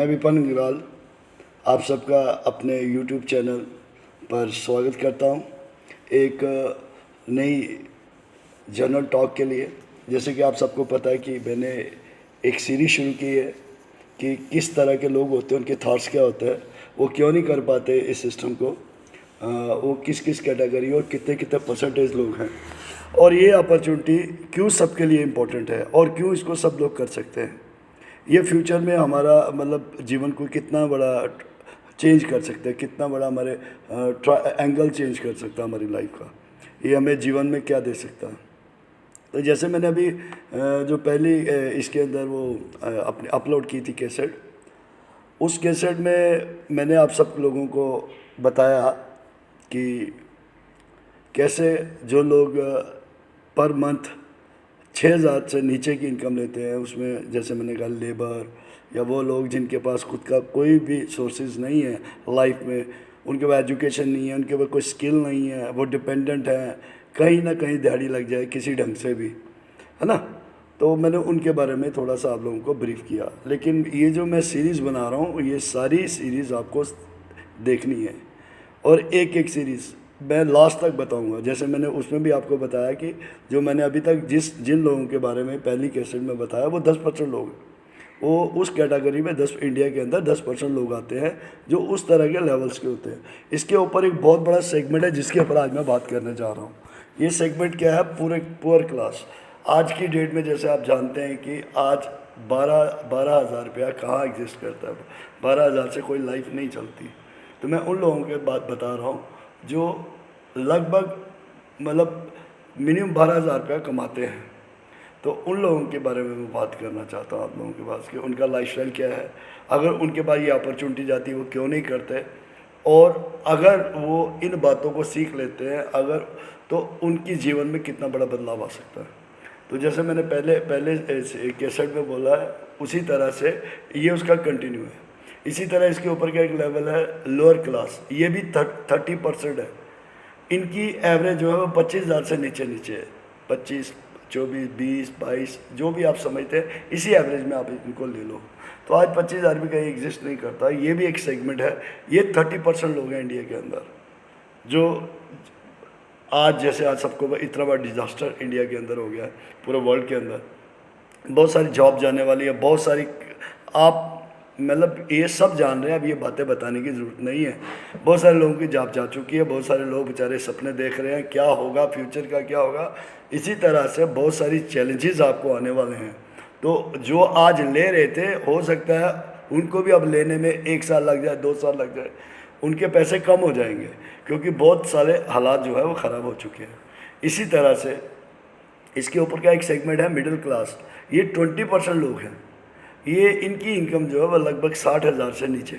मैं विपिन अग्रवाल आप सबका अपने YouTube चैनल पर स्वागत करता हूं। एक नई जनरल टॉक के लिए, जैसे कि आप सबको पता है कि मैंने एक सीरीज़ शुरू की है कि किस तरह के लोग होते हैं, उनके थॉट्स क्या होते हैं, वो क्यों नहीं कर पाते इस सिस्टम को, वो किस किस कैटेगरी और कितने कितने परसेंटेज लोग हैं, और ये अपॉर्चुनिटी क्यों सबके लिए इम्पोर्टेंट है और क्यों इसको सब लोग कर सकते हैं। ये फ्यूचर में हमारा मतलब जीवन को कितना बड़ा चेंज कर सकते हैं, कितना बड़ा हमारे एंगल चेंज कर सकता है हमारी लाइफ का, ये हमें जीवन में क्या दे सकता है। तो जैसे मैंने अभी जो पहली इसके अंदर वो अपने अपलोड की थी कैसेट, उस कैसेट में मैंने आप सब लोगों को बताया कि कैसे जो लोग पर मंथ 6,000 से नीचे की इनकम लेते हैं, उसमें जैसे मैंने कहा लेबर या वो लोग जिनके पास खुद का कोई भी सोर्सेज नहीं है लाइफ में, उनके पास एजुकेशन नहीं है, उनके पास कोई स्किल नहीं है, वो डिपेंडेंट हैं, कहीं ना कहीं दिहाड़ी लग जाए किसी ढंग से भी, है ना। तो मैंने उनके बारे में थोड़ा सा आप लोगों को ब्रीफ किया। लेकिन ये जो मैं सीरीज़ बना रहा हूँ, ये सारी सीरीज़ आपको देखनी है और एक एक सीरीज़ मैं लास्ट तक बताऊंगा। जैसे मैंने उसमें भी आपको बताया कि जो मैंने अभी तक जिन लोगों के बारे में पहली कैसेट में बताया वो 10% लोग हैं, वो उस कैटेगरी में 10 इंडिया के अंदर 10% लोग आते हैं जो उस तरह के लेवल्स के होते हैं। इसके ऊपर एक बहुत बड़ा सेगमेंट है जिसके ऊपर आज मैं बात करने जा रहा हूँ। ये सेगमेंट क्या है? पूरे पुअर क्लास। आज की डेट में जैसे आप जानते हैं कि आज 12,000 रुपया कहाँ एग्जिस्ट करता है, 12,000 से कोई लाइफ नहीं चलती। तो मैं उन लोगों के बात बता रहा हूँ जो लगभग मतलब मिनिमम 12,000 रुपया कमाते हैं। तो उन लोगों के बारे में मैं बात करना चाहता हूँ आप लोगों के पास कि उनका लाइफस्टाइल क्या है, अगर उनके पास ये अपॉर्चुनिटी जाती है वो क्यों नहीं करते, और अगर वो इन बातों को सीख लेते हैं अगर, तो उनकी जीवन में कितना बड़ा बदलाव आ सकता है। तो जैसे मैंने पहले कैसेट में बोला है, उसी तरह से ये उसका कंटिन्यू है। इसी तरह इसके ऊपर का एक लेवल है लोअर क्लास, ये भी 30% है। इनकी एवरेज जो है वो 25,000 से नीचे है, 25, 24, 20, 22 जो भी आप समझते हैं, इसी एवरेज में आप इनको ले लो। तो आज 25,000 भी कहीं एग्जिस्ट नहीं करता। ये भी एक सेगमेंट है। ये 30% लोग हैं इंडिया के अंदर जो आज, जैसे आज सबको इतना बड़ा डिजास्टर इंडिया के अंदर हो गया है, पूरे वर्ल्ड के अंदर बहुत सारी जॉब जाने वाली है, बहुत सारी, आप मतलब ये सब जान रहे हैं, अब ये बातें बताने की ज़रूरत नहीं है। बहुत सारे लोगों की जॉब जा चुकी है, बहुत सारे लोग बेचारे सपने देख रहे हैं क्या होगा, फ्यूचर का क्या होगा। इसी तरह से बहुत सारी चैलेंजेस आपको आने वाले हैं। तो जो आज ले रहे थे, हो सकता है उनको भी अब लेने में 1 साल लग जाए, 2 साल लग जाए, उनके पैसे कम हो जाएंगे क्योंकि बहुत सारे हालात जो है वो ख़राब हो चुके हैं। इसी तरह से इसके ऊपर का एक सेगमेंट है मिडिल क्लास। ये 20% लोग हैं। ये इनकी इनकम जो है वह लगभग 60,000 से नीचे।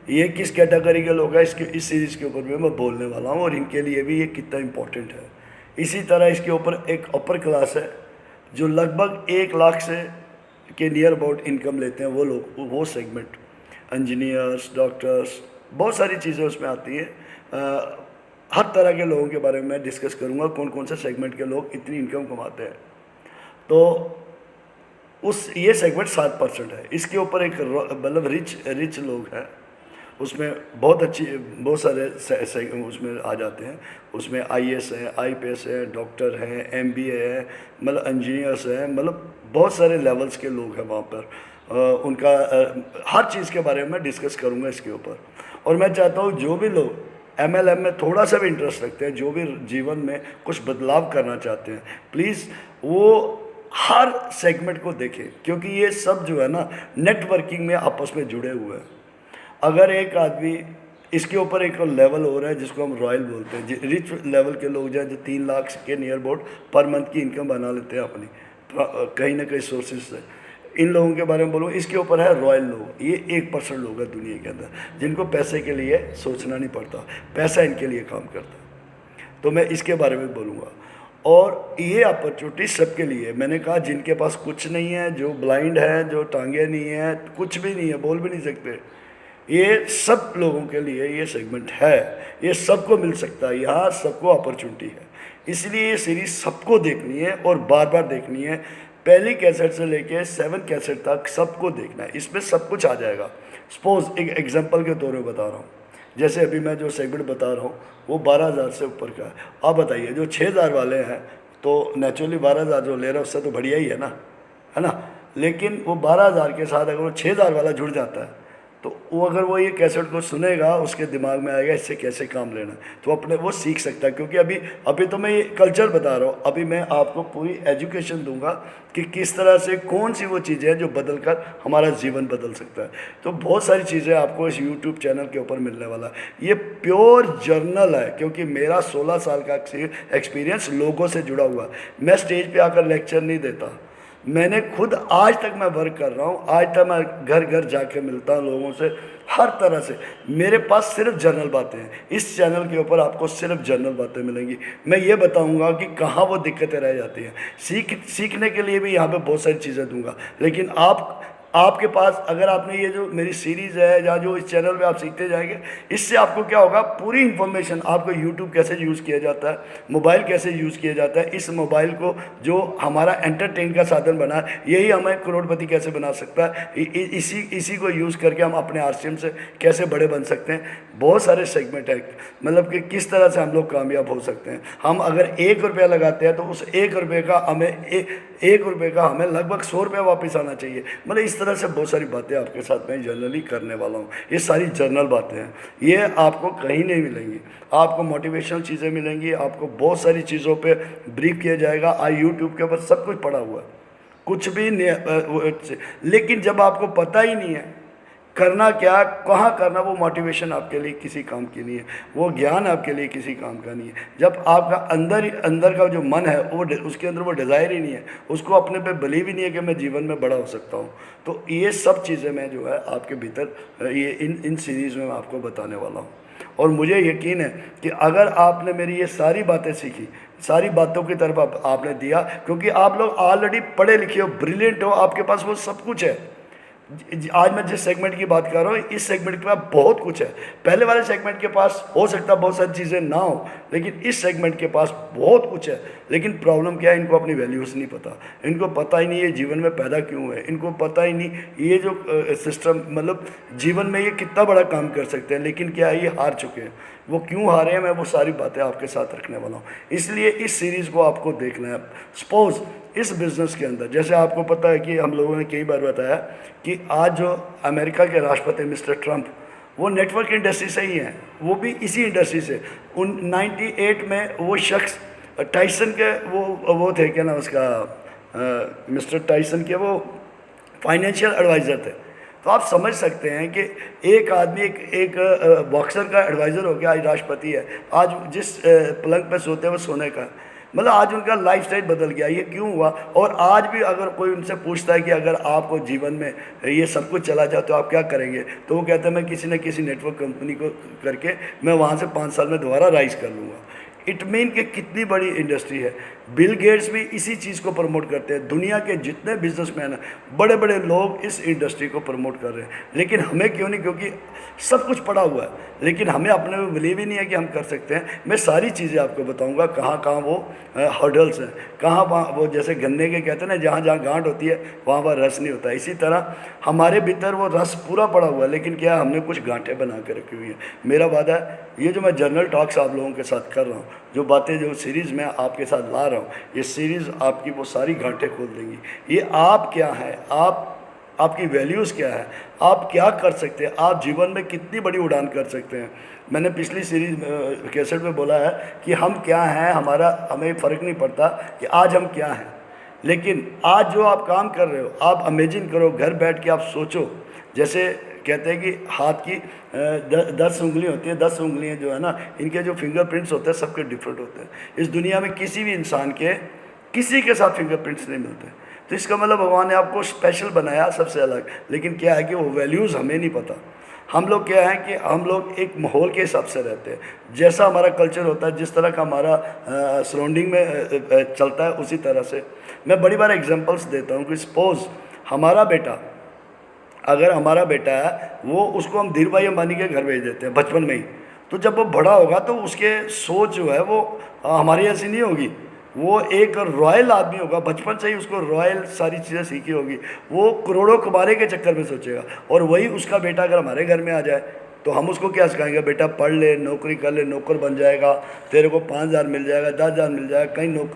ये किस कैटेगरी के लोग हैं, इस सीरीज़ के ऊपर भी मैं बोलने वाला हूँ और इनके लिए भी ये कितना इम्पोर्टेंट है। इसी तरह इसके ऊपर एक अपर क्लास है जो लगभग 1 लाख से के नियर अबाउट इनकम लेते हैं वो लोग, वो सेगमेंट, इंजीनियर्स, डॉक्टर्स, बहुत सारी चीज़ें उसमें आती हैं। हर तरह के लोगों के बारे में मैं डिस्कस करूँगा, कौन कौन से सेगमेंट के लोग इतनी इनकम कमाते हैं। तो ये सेगमेंट 7% है। इसके ऊपर एक मतलब रिच लोग हैं, उसमें बहुत सारे उसमें आ जाते हैं। उसमें IAS हैं, IPS हैं, डॉक्टर हैं, MBA हैं, मतलब इंजीनियर्स हैं, मतलब बहुत सारे लेवल्स के लोग हैं वहाँ पर। उनका हर चीज़ के बारे में मैं डिस्कस करूँगा इसके ऊपर। और मैं चाहता हूँ जो भी लोग MLM में थोड़ा सा भी इंटरेस्ट रखते हैं, जो भी जीवन में कुछ बदलाव करना चाहते हैं, प्लीज़ वो हर सेगमेंट को देखें, क्योंकि ये सब जो है ना नेटवर्किंग में आपस में जुड़े हुए हैं। अगर एक आदमी, इसके ऊपर एक लेवल हो रहा है जिसको हम रॉयल बोलते हैं, रिच लेवल के लोग जो 3 लाख के नियर अबाउट पर मंथ की इनकम बना लेते हैं अपनी कहीं ना कहीं सोर्सेज से। इन लोगों के बारे में बोलूँ, इसके ऊपर है रॉयल लोग। ये 1% लोग हैं दुनिया के अंदर जिनको पैसे के लिए सोचना नहीं पड़ता, पैसा इनके लिए काम करता है। तो मैं इसके बारे में बोलूँगा। और ये अपॉर्चुनिटी सबके लिए, मैंने कहा जिनके पास कुछ नहीं है, जो ब्लाइंड है, जो टांगे नहीं है, कुछ भी नहीं है, बोल भी नहीं सकते, ये सब लोगों के लिए ये सेगमेंट है। ये सबको मिल सकता है, यहाँ सबको अपॉर्चुनिटी है। इसलिए ये सीरीज़ सबको देखनी है और बार बार देखनी है। पहली कैसेट से लेके 7 कैसेट तक सबको देखना है, इसमें सब कुछ आ जाएगा। सपोज एक एग्जांपल के तौर पे बता रहा हूँ, जैसे अभी मैं जो सेगमेंट बता रहा हूँ वो 12,000 से ऊपर का है। आप बताइए जो 6,000 वाले हैं तो नेचुरली 12,000 जो ले रहा है उससे तो बढ़िया ही है ना। लेकिन वो 12,000 के साथ अगर वो 6,000 वाला जुड़ जाता है तो वो अगर वो ये कैसेट को सुनेगा उसके दिमाग में आएगा इससे कैसे काम लेना है, तो अपने वो सीख सकता है। क्योंकि अभी तो मैं ये कल्चर बता रहा हूँ, अभी मैं आपको पूरी एजुकेशन दूंगा कि किस तरह से कौन सी वो चीज़ें हैं जो बदल कर हमारा जीवन बदल सकता है। तो बहुत सारी चीज़ें आपको इस यूट्यूब चैनल के ऊपर मिलने वाला है। ये प्योर जर्नल है क्योंकि मेरा 16 साल का एक्सपीरियंस लोगों से जुड़ा हुआ है। मैं स्टेज पे आकर लेक्चर नहीं देता, मैंने खुद आज तक मैं वर्क कर रहा हूँ, आज तक मैं घर घर जाके मिलता हूँ लोगों से हर तरह से। मेरे पास सिर्फ जनरल बातें हैं, इस चैनल के ऊपर आपको सिर्फ जनरल बातें मिलेंगी। मैं ये बताऊँगा कि कहाँ वो दिक्कतें रह जाती हैं। सीखने के लिए भी यहाँ पे बहुत सारी चीज़ें दूंगा, लेकिन आपके पास अगर आपने ये जो मेरी सीरीज़ है या जो इस चैनल पे आप सीखते जाएंगे, इससे आपको क्या होगा, पूरी इन्फॉर्मेशन आपको यूट्यूब कैसे यूज़ किया जाता है, मोबाइल कैसे यूज़ किया जाता है, इस मोबाइल को जो हमारा एंटरटेन का साधन बना है यही हमें करोड़पति कैसे बना सकता है, इसी को यूज़ करके हम अपने आरसीएम से कैसे बड़े बन सकते हैं। बहुत सारे सेगमेंट है, मतलब कि किस तरह से हम लोग कामयाब हो सकते हैं। हम अगर 1 रुपया लगाते हैं तो उस 1 रुपये का हमें 1 रुपये का हमें लगभग 100 रुपया वापस आना चाहिए। मतलब इस तरह से बहुत सारी बातें आपके साथ मैं जनरली करने वाला हूँ। ये सारी जनरल बातें हैं, ये आपको कहीं नहीं मिलेंगी। आपको मोटिवेशनल चीज़ें मिलेंगी, आपको बहुत सारी चीज़ों पे ब्रीफ किया जाएगा। यूट्यूब के ऊपर सब कुछ पड़ा हुआ है, कुछ भी नहीं। लेकिन जब आपको पता ही नहीं है करना क्या, कहाँ करना, वो मोटिवेशन आपके लिए किसी काम की नहीं है, वो ज्ञान आपके लिए किसी काम का नहीं है। जब आपका अंदर का जो मन है वो उसके अंदर वो डिज़ायर ही नहीं है, उसको अपने पे बिलीव ही नहीं है कि मैं जीवन में बड़ा हो सकता हूँ, तो ये सब चीज़ें मैं जो है आपके भीतर ये इन सीरीज़ में मैं आपको बताने वाला हूँ। और मुझे यकीन है कि अगर आपने मेरी ये सारी बातें सीखी, सारी बातों की तरफ आपने दिया, क्योंकि आप लोग ऑलरेडी पढ़े लिखे हो, ब्रिलियंट हो, आपके पास वो सब कुछ है। आज मैं जिस सेगमेंट की बात कर रहा हूँ, इस सेगमेंट के पास बहुत कुछ है। पहले वाले सेगमेंट के पास हो सकता है बहुत सारी चीज़ें ना हो, लेकिन इस सेगमेंट के पास बहुत कुछ है। लेकिन प्रॉब्लम क्या है, इनको अपनी वैल्यूज़ नहीं पता, इनको पता ही नहीं ये जीवन में पैदा क्यों है, इनको पता ही नहीं ये जो सिस्टम, मतलब जीवन में ये कितना बड़ा काम कर सकते हैं, लेकिन क्या है ये हार चुके हैं। वो क्यों हारे हैं, मैं वो सारी बातें आपके साथ रखने वाला हूँ। इसलिए इस सीरीज़ को आपको देखना है। सपोज़ इस बिज़नेस के अंदर, जैसे आपको पता है कि हम लोगों ने कई बार बताया कि आज जो अमेरिका के राष्ट्रपति मिस्टर ट्रंप, वो नेटवर्क इंडस्ट्री से ही हैं, वो भी इसी इंडस्ट्री से। 98 में वो शख्स टाइसन के वो थे, क्या ना उसका, मिस्टर टाइसन के वो फाइनेंशियल एडवाइज़र थे। तो आप समझ सकते हैं कि एक आदमी एक बॉक्सर का एडवाइज़र हो गया, आज राष्ट्रपति है। आज जिस पलंग पे सोते हैं वो सोने का, मतलब आज उनका लाइफस्टाइल बदल गया। ये क्यों हुआ? और आज भी अगर कोई उनसे पूछता है कि अगर आपको जीवन में ये सब कुछ चला जाए तो आप क्या करेंगे, तो वो कहते हैं मैं किसी न किसी नेटवर्क कंपनी को करके मैं वहाँ से 5 साल में दोबारा राइज कर लूँगा। इट मीन कि कितनी बड़ी इंडस्ट्री है। बिल गेट्स भी इसी चीज़ को प्रमोट करते हैं। दुनिया के जितने बिजनेसमैन हैं, बड़े बड़े लोग इस इंडस्ट्री को प्रमोट कर रहे हैं। लेकिन हमें क्यों नहीं? क्योंकि सब कुछ पड़ा हुआ है, लेकिन हमें अपने में बिलीव ही नहीं है कि हम कर सकते हैं। मैं सारी चीज़ें आपको बताऊंगा, कहाँ कहाँ वो हर्डल्स हैं, कहाँ वो जैसे गन्ने के कहते हैं ना, जहाँ जहाँ गांठ होती है वहाँ वहाँ रस नहीं होता। इसी तरह हमारे भीतर वो रस पूरा पड़ा हुआ है, लेकिन क्या हमने कुछ गांठें बना के रखी हुई हैं। मेरा वादा है, ये जो मैं जर्नल टॉक्स आप लोगों के साथ कर रहा हूँ, जो बातें जो सीरीज़ में आपके साथ ला रहा हूँ, ये सीरीज़ आपकी वो सारी गांठें खोल देंगी। ये आप क्या है, आपकी वैल्यूज़ क्या है, आप क्या कर सकते हैं, आप जीवन में कितनी बड़ी उड़ान कर सकते हैं। मैंने पिछली सीरीज कैसेट में बोला है कि हम क्या हैं, हमें फ़र्क नहीं पड़ता कि आज हम क्या हैं, लेकिन आज जो आप काम कर रहे हो, आप इमेजिन करो, घर बैठ के आप सोचो। जैसे कहते हैं कि हाथ की 10 उंगलियाँ होती हैं, 10 उंगलियाँ जो है ना, इनके जो फिंगरप्रिंट्स होते हैं सबके डिफरेंट होते हैं। इस दुनिया में किसी भी इंसान के किसी के साथ फिंगरप्रिंट्स नहीं मिलते। तो इसका मतलब भगवान ने आपको स्पेशल बनाया, सबसे अलग। लेकिन क्या है कि वो वैल्यूज़ हमें नहीं पता। हम लोग क्या है कि हम लोग एक माहौल के हिसाब से रहते हैं, जैसा हमारा कल्चर होता है, जिस तरह का हमारा सराउंडिंग में चलता है, उसी तरह से। मैं बड़ी बार एग्जांपल्स देता हूँ कि सपोज़ अगर हमारा बेटा है, वो उसको हम धीरू भाई अंबानी के घर भेज देते हैं बचपन में ही, तो जब वो बड़ा होगा तो उसके सोच जो है वो हमारी ऐसी नहीं होगी। वो एक रॉयल आदमी होगा, बचपन से ही उसको रॉयल सारी चीज़ें सीखी होगी, वो करोड़ों कमाने के चक्कर में सोचेगा। और वही उसका बेटा अगर हमारे घर में आ जाए तो हम उसको क्या सिखाएंगे, बेटा पढ़ ले, नौकरी कर ले, नौकर बन जाएगा, तेरे को 5,000 मिल जाएगा, 10,000 मिल जाएगा, कहीं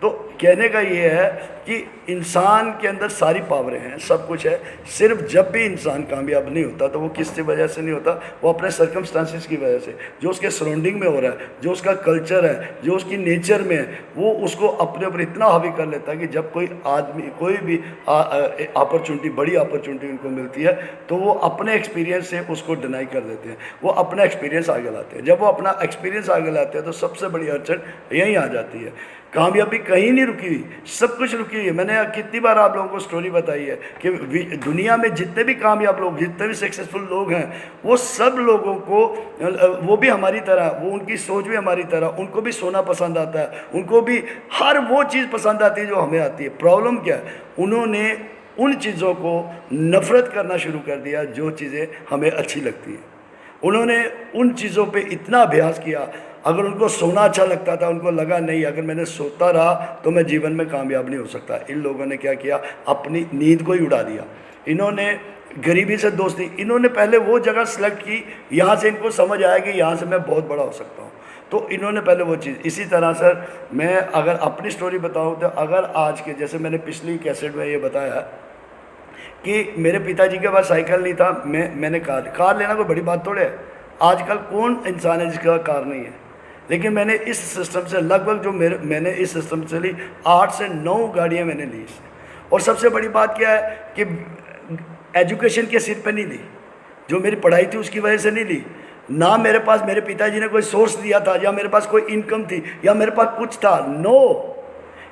तो कहने का ये है कि इंसान के अंदर सारी पावरें हैं, सब कुछ है। सिर्फ जब भी इंसान कामयाब नहीं होता तो वो किसकी वजह से नहीं होता, वो अपने सर्कमस्टांसिस की वजह से, जो उसके सराउंडिंग में हो रहा है, जो उसका कल्चर है, जो उसकी नेचर में है, वो उसको अपने ऊपर इतना हावी कर लेता है कि जब कोई आदमी कोई भी अपॉर्चुनिटी, बड़ी अपॉर्चुनिटी उनको मिलती है तो वो अपने एक्सपीरियंस से उसको डिनाई कर देते हैं, वो अपना एक्सपीरियंस आगे लाते हैं। जब वो अपना एक्सपीरियंस आगे लाते हैं तो सबसे बड़ी अड़चन यहीं आ जाती है। कामयाबी कहीं नहीं रुकी हुई, सब कुछ रुकी हुई है। मैंने कितनी बार आप लोगों को स्टोरी बताई है कि दुनिया में जितने भी कामयाब लोग, जितने भी सक्सेसफुल लोग हैं, वो सब लोगों को, वो भी हमारी तरह, वो उनकी सोच भी हमारी तरह, उनको भी सोना पसंद आता है, उनको भी हर वो चीज़ पसंद आती है जो हमें आती है। प्रॉब्लम क्या है, उन्होंने उन चीज़ों को नफ़रत करना शुरू कर दिया जो चीज़ें हमें अच्छी लगती हैं। उन्होंने उन चीज़ों पे इतना अभ्यास किया। अगर उनको सोना अच्छा लगता था, उनको लगा नहीं अगर मैंने सोता रहा तो मैं जीवन में कामयाब नहीं हो सकता। इन लोगों ने क्या किया, अपनी नींद को ही उड़ा दिया। इन्होंने गरीबी से दोस्ती, इन्होंने पहले वो जगह सेलेक्ट की, यहाँ से इनको समझ आया कि यहाँ से मैं बहुत बड़ा हो सकता हूँ, तो इन्होंने पहले वो चीज़। इसी तरह सर मैं अगर अपनी स्टोरी बताऊँ तो अगर आज के, जैसे मैंने पिछली कैसेट में ये बताया कि मेरे पिताजी के पास साइकिल नहीं था, मैंने कार लेना कोई बड़ी बात थोड़े है। आजकल कौन इंसान है जिसके पास कार नहीं है, लेकिन मैंने इस सिस्टम से लगभग जो मैंने इस सिस्टम से ली 8 से 9 गाड़ियाँ मैंने ली इससे। और सबसे बड़ी बात क्या है कि एजुकेशन के सिर पे नहीं ली, जो मेरी पढ़ाई थी उसकी वजह से नहीं ली, ना मेरे पास मेरे पिताजी ने कोई सोर्स दिया था, या मेरे पास कोई इनकम थी, या मेरे पास कुछ था। नो,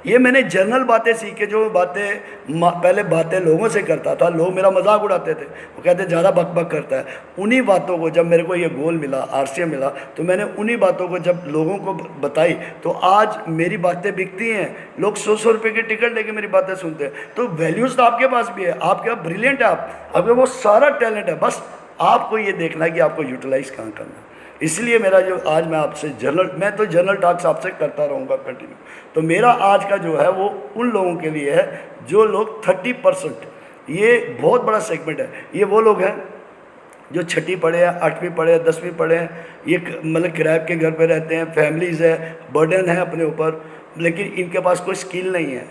ये मैंने जनरल बातें सीखे, जो बातें पहले बातें लोगों से करता था, लोग मेरा मजाक उड़ाते थे, वो कहते ज़्यादा बक बक करता है। उन्हीं बातों को जब मेरे को ये गोल मिला, RCA मिला, तो मैंने उन्हीं बातों को जब लोगों को बताई तो आज मेरी बातें बिकती हैं। लोग 100-100 रुपये की टिकट लेके मेरी बातें सुनते हैं। तो वैल्यूज़ तो आपके पास भी है, आपके पास ब्रिलियंट है, आपके वो सारा टैलेंट है, बस आपको ये देखना है कि आपको यूटिलाइज़ कहाँ करना है। इसलिए मेरा जो आज मैं आपसे मैं तो जनरल टॉक्स आपसे करता रहूँगा कंटिन्यू। तो मेरा आज का जो है वो उन लोगों के लिए है जो लोग 30%, ये बहुत बड़ा सेगमेंट है, ये वो लोग हैं जो 6वीं पढ़े हैं, 8वीं पढ़े हैं, 10वीं पढ़े हैं, ये मतलब किराए के घर पे रहते हैं, फैमिलीज़ है, बर्डन है अपने ऊपर, लेकिन इनके पास कोई स्किल नहीं है।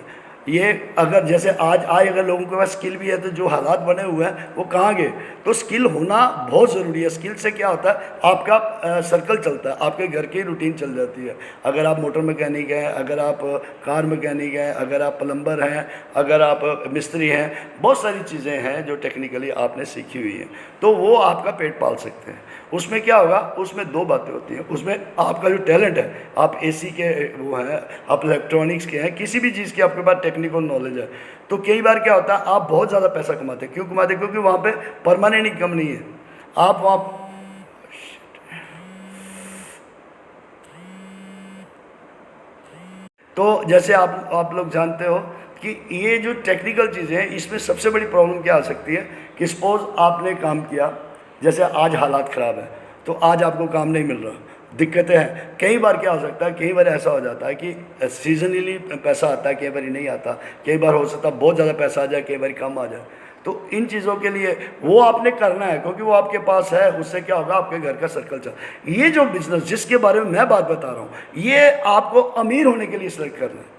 ये अगर जैसे आज अगर लोगों के पास स्किल भी है तो जो हालात बने हुए हैं वो कहाँ गए। तो स्किल होना बहुत ज़रूरी है। स्किल से क्या होता है, आपका सर्कल चलता है, आपके घर की रूटीन चल जाती है। अगर आप मोटर मैकेनिक हैं, अगर आप कार मैकेनिक हैं, अगर आप प्लम्बर हैं, अगर आप मिस्त्री हैं, बहुत सारी चीज़ें हैं जो टेक्निकली आपने सीखी हुई हैं, तो वो आपका पेट पाल सकते हैं। उसमें क्या होगा, उसमें 2 बातें होती हैं। उसमें आपका जो टैलेंट है, आप AC के वो हैं, आप इलेक्ट्रॉनिक्स के हैं, किसी भी चीज़ की आपके पास टेक्निकल नॉलेज है, तो कई बार क्या होता है आप बहुत ज़्यादा पैसा कमाते हैं। क्यों कमाते हैं? क्योंकि वहाँ पे परमानेंट इनकम नहीं है। आप वहाँ तो जैसे आप लोग जानते हो कि ये जो टेक्निकल चीज़ें हैं, इसमें सबसे बड़ी प्रॉब्लम क्या आ सकती है कि सपोज आपने काम किया, जैसे आज हालात ख़राब है तो आज आपको काम नहीं मिल रहा, दिक्कतें हैं। कई बार क्या हो सकता है, कई बार ऐसा हो जाता है कि सीजनली पैसा आता है, कई बार नहीं आता, कई बार हो सकता है बहुत ज़्यादा पैसा आ जाए, कई बार कम आ जाए। तो इन चीज़ों के लिए वो आपने करना है, क्योंकि वो आपके पास है, उससे क्या होगा आपके घर का सर्कल चल। ये जो बिज़नेस जिसके बारे में मैं बात बता रहा हूँ, ये आपको अमीर होने के लिए सिलेक्ट करना है,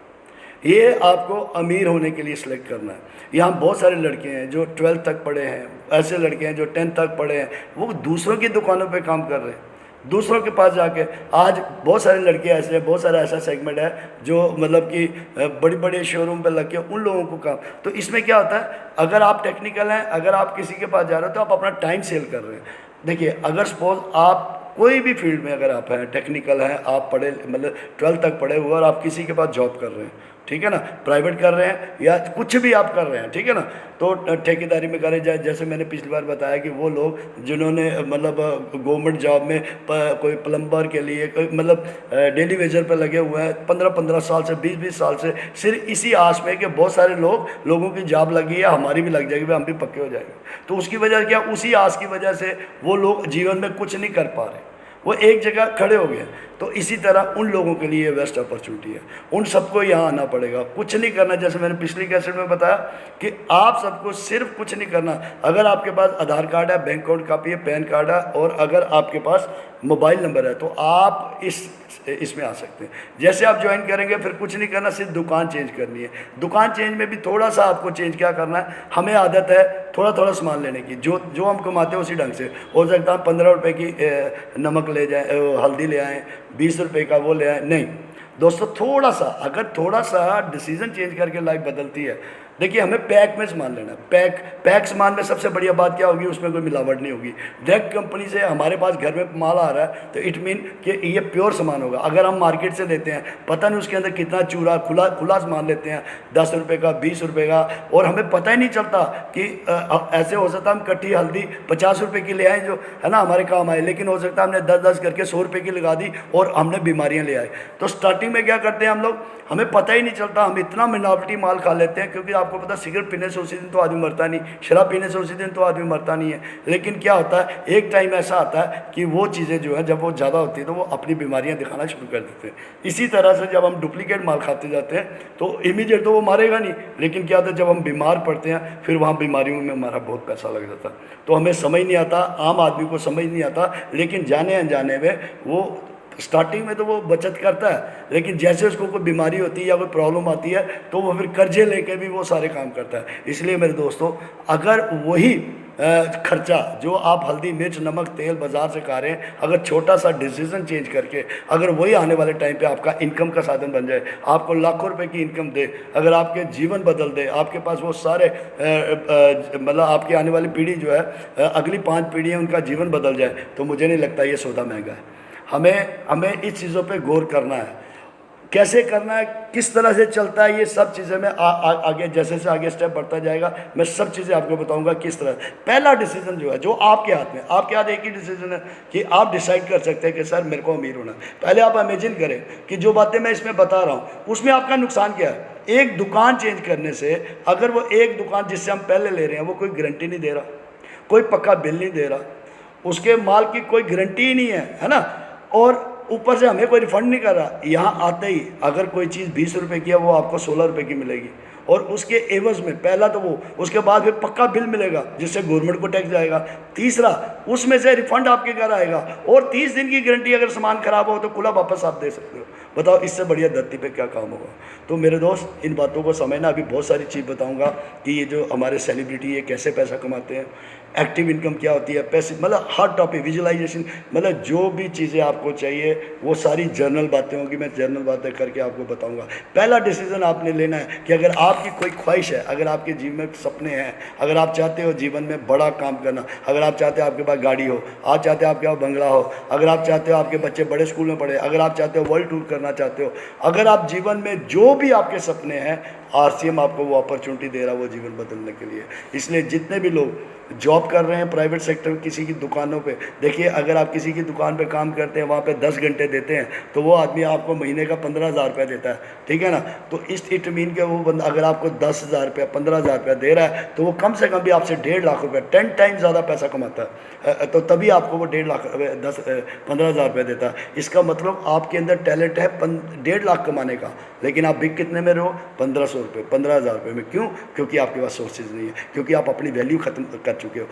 ये आपको अमीर होने के लिए सिलेक्ट करना है। यहाँ बहुत सारे लड़के हैं जो 12th तक पढ़े हैं, ऐसे लड़के हैं जो 10th तक पढ़े हैं, वो दूसरों की दुकानों पे काम कर रहे हैं, दूसरों के पास जाके। आज बहुत सारे लड़के ऐसे हैं, बहुत सारा ऐसा सेगमेंट है जो मतलब कि बड़ी बड़े शोरूम पे लग के उन लोगों को काम। तो इसमें क्या होता है, अगर आप टेक्निकल हैं, अगर आप किसी के पास जा रहे हो तो आप अपना टाइम सेल कर रहे हैं। देखिए, अगर सपोज आप कोई भी फील्ड में अगर आप हैं, टेक्निकल हैं, आप पढ़े मतलब 12th तक पढ़े हुए और आप किसी के पास जॉब कर रहे हैं, ठीक है ना, प्राइवेट कर रहे हैं या कुछ भी आप कर रहे हैं, ठीक है ना, तो ठेकेदारी में करें जाए। जैसे मैंने पिछली बार बताया कि वो लोग जिन्होंने मतलब गवर्नमेंट जॉब में कोई प्लम्बर के लिए कोई मतलब डेली वेजर पर लगे हुए हैं 15-15 साल से, 20-20 साल से, सिर्फ इसी आस में कि बहुत सारे लोगों की जॉब लगी है, हमारी भी लग जाएगी, हम भी पक्के हो जाएंगे। तो उसकी वजह क्या, उसी आस की वजह से वो लोग जीवन में कुछ नहीं कर पा रहे, वो एक जगह खड़े हो गए। तो इसी तरह उन लोगों के लिए बेस्ट अपॉर्चुनिटी है, उन सबको यहाँ आना पड़ेगा, कुछ नहीं करना। जैसे मैंने पिछली कैसेट में बताया कि आप सबको सिर्फ कुछ नहीं करना, अगर आपके पास आधार कार्ड है, बैंक अकाउंट कापी है, पैन कार्ड है और अगर आपके पास मोबाइल नंबर है तो आप इसमें आ सकते हैं। जैसे आप ज्वाइन करेंगे फिर कुछ नहीं करना, सिर्फ दुकान चेंज करनी है। दुकान चेंज में भी थोड़ा सा आपको चेंज क्या करना है, हमें आदत है थोड़ा थोड़ा सामान लेने की, जो हम कमाते हैं उसी ढंग से। हो सकता है 15 रुपये की नमक ले जाएँ, हल्दी ले आएँ, 20 रुपये का वो ले आएँ। नहीं दोस्तों, थोड़ा सा, अगर थोड़ा सा डिसीजन चेंज करके लाइफ बदलती है। देखिए, हमें पैक में सामान लेना है। पैक सामान में सबसे बढ़िया बात क्या होगी, उसमें कोई मिलावट नहीं होगी। डायरेक्ट कंपनी से हमारे पास घर में माल आ रहा है तो इट मीन कि ये प्योर सामान होगा। अगर हम मार्केट से लेते हैं, पता नहीं उसके अंदर कितना चूरा खुला सामान लेते हैं, 10 रुपये का, 20 रुपये का, और हमें पता ही नहीं चलता कि ऐसे हो सकता है हम कट्टी हल्दी 50 रुपये की ले आए जो है ना हमारे काम आए, लेकिन हो सकता है हमने 10-10 करके 100 रुपये की लगा दी और हमने बीमारियाँ ले आए। तो स्टार्टिंग में क्या करते हैं हम लोग, हमें पता ही नहीं चलता, हम इतना मिलावटी माल खा लेते हैं। क्योंकि आपको पता, सिगरेट पीने से उसी दिन तो आदमी मरता नहीं, शराब पीने से उसी दिन तो आदमी मरता नहीं है। लेकिन क्या होता है, एक टाइम ऐसा आता है कि वो चीज़ें जो है जब वो ज़्यादा होती है तो वो अपनी बीमारियां दिखाना शुरू कर देते हैं। इसी तरह से जब हम डुप्लीकेट माल खाते जाते हैं तो इमीडिएट तो वो मारेगा नहीं, लेकिन क्या होता है जब हम बीमार पड़ते हैं फिर वहाँ बीमारियों में हमारा बहुत पैसा लग जाता है। तो हमें समझ नहीं आता, आम आदमी को समझ नहीं आता, लेकिन जाने अनजाने में वो स्टार्टिंग में तो वो बचत करता है, लेकिन जैसे उसको कोई बीमारी होती है या कोई प्रॉब्लम आती है तो वो फिर कर्जे लेके भी वो सारे काम करता है। इसलिए मेरे दोस्तों, अगर वही खर्चा जो आप हल्दी मिर्च नमक तेल बाज़ार से खा रहे हैं, अगर छोटा सा डिसीजन चेंज करके अगर वही आने वाले टाइम पे आपका इनकम का साधन बन जाए, आपको लाखों रुपए की इनकम दे, अगर आपके जीवन बदल दे, आपके पास वो सारे मतलब आपकी आने वाली पीढ़ी जो है, अगली 5 पीढ़ियाँ उनका जीवन बदल जाए, तो मुझे नहीं लगता ये सौदा महंगा है। हमें इस चीज़ों पे गौर करना है, कैसे करना है, किस तरह से चलता है, ये सब चीज़ें मैं आगे जैसे से आगे स्टेप बढ़ता जाएगा मैं सब चीज़ें आपको बताऊंगा किस तरह। पहला डिसीजन जो है, जो आपके हाथ में, आपके हाथ एक ही डिसीजन है कि आप डिसाइड कर सकते हैं कि सर मेरे को अमीर होना है। पहले आप इमेजिन करें कि जो बातें मैं इसमें बता रहा हूँ उसमें आपका नुकसान क्या है। एक दुकान चेंज करने से, अगर वो एक दुकान जिससे हम पहले ले रहे हैं वो कोई गारंटी नहीं दे रहा, कोई पक्का बिल नहीं दे रहा, उसके माल की कोई गारंटी ही नहीं है ना, और ऊपर से हमें कोई रिफंड नहीं कर रहा। यहाँ आते ही अगर कोई चीज़ 20 रुपये की है वो आपको 16 रुपये की मिलेगी, और उसके एवज में पहला तो वो, उसके बाद फिर पक्का बिल मिलेगा जिससे गवर्नमेंट को टैक्स जाएगा। तीसरा, उसमें से रिफंड आपके घर आएगा, और 30 दिन की गारंटी, अगर सामान खराब हो तो खुला वापस आप दे सकते हो। बताओ इससे बढ़िया धरती पे क्या काम होगा। तो मेरे दोस्त, इन बातों को समझना। अभी बहुत सारी चीज़ बताऊंगा कि ये जो हमारे सेलिब्रिटी है कैसे पैसा कमाते हैं, एक्टिव इनकम क्या होती है, पैसे, मतलब हर टॉपिक, विजुअलाइजेशन, मतलब जो भी चीज़ें आपको चाहिए वो सारी जर्नल बातें होंगी, मैं जर्नल बातें करके आपको बताऊंगा। पहला डिसीजन आपने लेना है कि अगर आपकी कोई ख्वाहिश है, अगर आपके जीवन में सपने हैं, अगर आप चाहते हो जीवन में बड़ा काम करना, अगर आप चाहते हो आपके पास गाड़ी हो, आप चाहते हो आपके पास बंगला हो, अगर आप चाहते हो आपके बच्चे बड़े स्कूल में पढ़े, अगर आप चाहते हो वर्ल्ड टूर करना चाहते हो, अगर आप जीवन में जो भी आपके सपने हैं, आरसीएम आपको वो अपॉर्चुनिटी दे रहा है वो जीवन बदलने के लिए। इसलिए जितने भी लोग जॉब कर रहे हैं प्राइवेट सेक्टर किसी की दुकानों पे, देखिए अगर आप किसी की दुकान पे काम करते हैं, वहाँ पे 10 घंटे देते हैं तो वो आदमी आपको महीने का 15,000 रुपये देता है, ठीक है ना। तो इट मीन के वो बंदा अगर आपको 10,000 रुपया 15,000 रुपया दे रहा है तो वो कम से कम भी आपसे 1.5 लाख रुपये, 10 टाइम ज़्यादा पैसा कमाता है, तो तभी आपको वो 15,000 रुपये देता है। इसका मतलब आपके अंदर टैलेंट है 1.5 लाख कमाने का, लेकिन आप बिक कितने में रहो, 1,500 रुपये, 15,000 रुपये में। क्यों? क्योंकि आपके पास सोर्सेज नहीं है, क्योंकि आप अपनी वैल्यू खत्म कर चुके हो,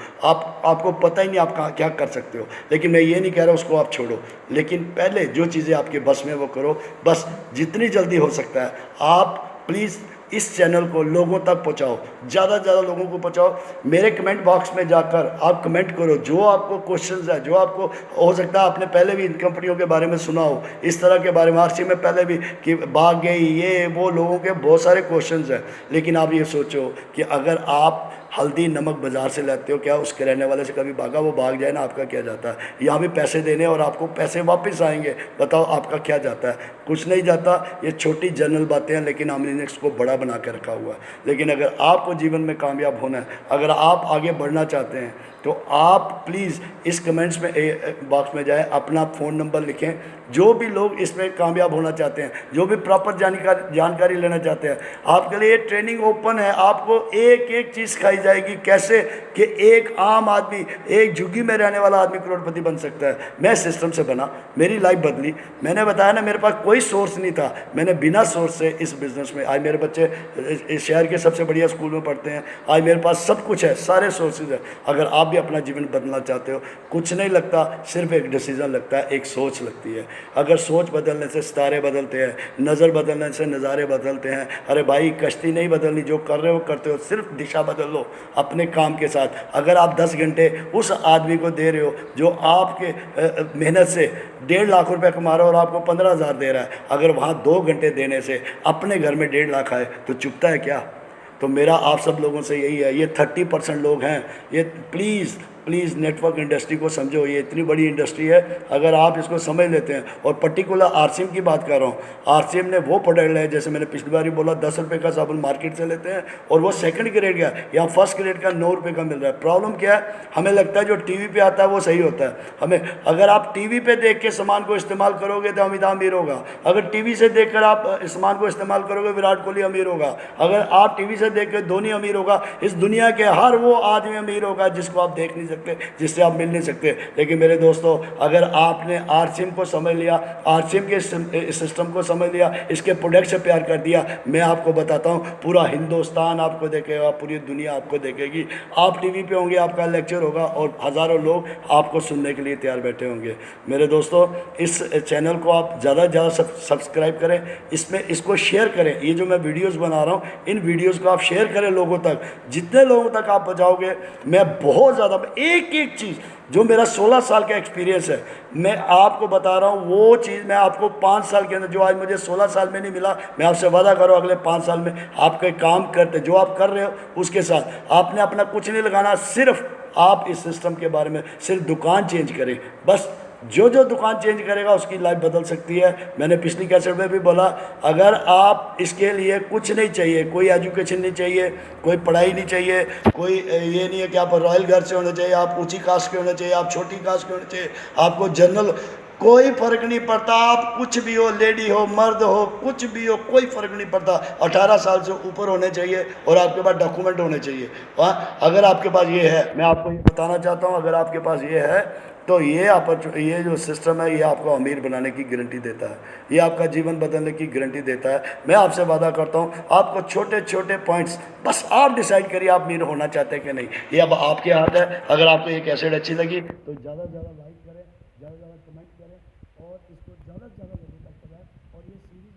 आपको पता ही नहीं आप क्या कर सकते हो। लेकिन मैं ये नहीं कह रहा उसको आप छोड़ो, लेकिन पहले जो चीज़ें आपके बस में वो करो, बस जितनी जल्दी हो सकता है आप प्लीज़ इस चैनल को लोगों तक पहुंचाओ, ज़्यादा से ज़्यादा लोगों को पहुंचाओ। मेरे कमेंट बॉक्स में जाकर आप कमेंट करो, जो आपको क्वेश्चंस है, जो आपको हो सकता है आपने पहले भी इन कंपनियों के बारे में सुना हो, इस तरह के बारे में आरसी में पहले भी कि भाग गई, ये वो, लोगों के बहुत सारे क्वेश्चंस हैं। लेकिन आप ये सोचो कि अगर आप हल्दी नमक बाज़ार से लाते हो, क्या उसके रहने वाले से कभी भागा, वो भाग जाए ना, आपका क्या जाता है। यहाँ भी पैसे देने और आपको पैसे वापस आएंगे, बताओ आपका क्या जाता है, कुछ नहीं जाता। ये छोटी जनरल बातें हैं, लेकिन हमने इसको बड़ा बना के रखा हुआ है। लेकिन अगर आपको जीवन में कामयाब होना है, अगर आप आगे बढ़ना चाहते हैं, तो आप प्लीज़ इस कमेंट्स में बॉक्स में जाएं, अपना फ़ोन नंबर लिखें। जो भी लोग इसमें कामयाब होना चाहते हैं, जो भी प्रॉपर जानकारी लेना चाहते हैं, आपके लिए ट्रेनिंग ओपन है। आपको एक एक चीज़ सिखाई जाएगी, कैसे कि एक आम आदमी, एक झुग्गी में रहने वाला आदमी करोड़पति बन सकता है। मैं सिस्टम से बना, मेरी लाइफ बदली। मैंने बताया ना, मेरे पास कोई सोर्स नहीं था, मैंने बिना सोर्स से इस बिज़नेस में, आज मेरे बच्चे इस शहर के सबसे बढ़िया स्कूल में पढ़ते हैं। आज मेरे पास सब कुछ है, सारे सोर्सेज है। अगर आप भी अपना जीवन बदलना चाहते हो, कुछ नहीं लगता, सिर्फ एक डिसीज़न लगता है, एक सोच लगती है। अगर सोच बदलने से सितारे बदलते हैं, नज़र बदलने से नज़ारे बदलते हैं। अरे भाई, कश्ती नहीं बदलनी, जो कर रहे हो करते हो, सिर्फ दिशा बदल लो अपने काम के साथ। अगर आप 10 घंटे उस आदमी को दे रहे हो जो आपके मेहनत से 1.5 लाख रुपए कमा रहा है और आपको 15,000 दे रहा है, अगर वहाँ 2 घंटे देने से अपने घर में 1.5 लाख आए तो चुभता है क्या? तो मेरा आप सब लोगों से यही है, ये 30% लोग हैं, ये प्लीज़ नेटवर्क इंडस्ट्री को समझो। ये इतनी बड़ी इंडस्ट्री है, अगर आप इसको समझ लेते हैं। और पर्टिकुलर आरसीएम की बात कर रहा हूँ, आरसीएम ने वो प्रोडक्ट है, जैसे मैंने पिछली बार ही बोला, 10 रुपये का साबुन मार्केट से लेते हैं और वो सेकंड ग्रेड का या फर्स्ट ग्रेड का 9 रुपये का मिल रहा है। प्रॉब्लम क्या है, हमें लगता है जो टीवी पे आता है वो सही होता है। हमें, अगर आप टीवी पे देख के सामान को इस्तेमाल करोगे तो अमिताभ अमीर होगा। अगर टीवी से देखकर आप सामान को इस्तेमाल करोगे, विराट कोहली अमीर होगा। अगर आप टीवी से देख कर धोनी अमीर होगा। इस दुनिया के हर वो आदमी अमीर होगा जिसको आप देख नहीं सकते, जिससे आप मिल नहीं सकते। लेकिन मेरे दोस्तों, अगर आपने आरसीएम को समझ लिया, आरसीएम के सिस्टम को समझ लिया, इसके प्रोडक्ट से प्यार कर दिया, मैं आपको बताता हूँ, पूरा हिंदुस्तान आपको देखेगा, पूरी दुनिया आपको देखेगी। आप टीवी पे होंगे, आपका लेक्चर होगा और हज़ारों लोग आपको सुनने के लिए तैयार बैठे होंगे। मेरे दोस्तों, इस चैनल को आप ज़्यादा से ज़्यादा सब्सक्राइब करें, इसमें इसको शेयर करें। ये जो मैं वीडियोज़ बना रहा हूँ, इन वीडियोज़ को आप शेयर करें लोगों तक। जितने लोगों तक आप पहुँचाओगे, मैं बहुत ज़्यादा, एक एक चीज़ जो मेरा 16 साल का एक्सपीरियंस है, मैं आपको बता रहा हूँ, वो चीज़ मैं आपको 5 साल के अंदर, जो आज मुझे 16 साल में नहीं मिला, मैं आपसे वादा करो अगले 5 साल में आपके काम करते, जो आप कर रहे हो उसके साथ आपने अपना कुछ नहीं लगाना। सिर्फ आप इस सिस्टम के बारे में सिर्फ दुकान चेंज करें, बस। जो जो दुकान चेंज करेगा उसकी लाइफ बदल सकती है। मैंने पिछली कैसेट में भी बोला, अगर आप इसके लिए कुछ नहीं चाहिए, कोई एजुकेशन नहीं चाहिए, कोई पढ़ाई नहीं चाहिए, कोई ये नहीं है कि आप रॉयल घर से होने चाहिए, आप ऊंची कास्ट के होने चाहिए, आप छोटी कास्ट के होने चाहिए, आपको जनरल, कोई फ़र्क नहीं पड़ता। आप कुछ भी हो, लेडी हो, मर्द हो, कुछ भी हो, कोई फ़र्क नहीं पड़ता। 18 साल से ऊपर होने चाहिए और आपके पास डॉक्यूमेंट होने चाहिए। अगर आपके पास ये है, मैं आपको ये बताना चाहता हूँ, अगर आपके पास ये है तो ये जो सिस्टम है, ये आपको अमीर बनाने की गारंटी देता है, ये आपका जीवन बदलने की गारंटी देता है। मैं आपसे वादा करता हूँ, आपको छोटे छोटे पॉइंट्स, बस आप डिसाइड करिए आप अमीर होना चाहते हैं कि नहीं। ये अब आपके हाथ है। अगर आपको ये कैसेट अच्छी लगी तो ज़्यादा से ज़्यादा लाइक करें, ज़्यादा से ज़्यादा कमेंट करें और इसको ज़्यादा से ज़्यादा लोगों तक पहुँचाएं। और ये सीरीज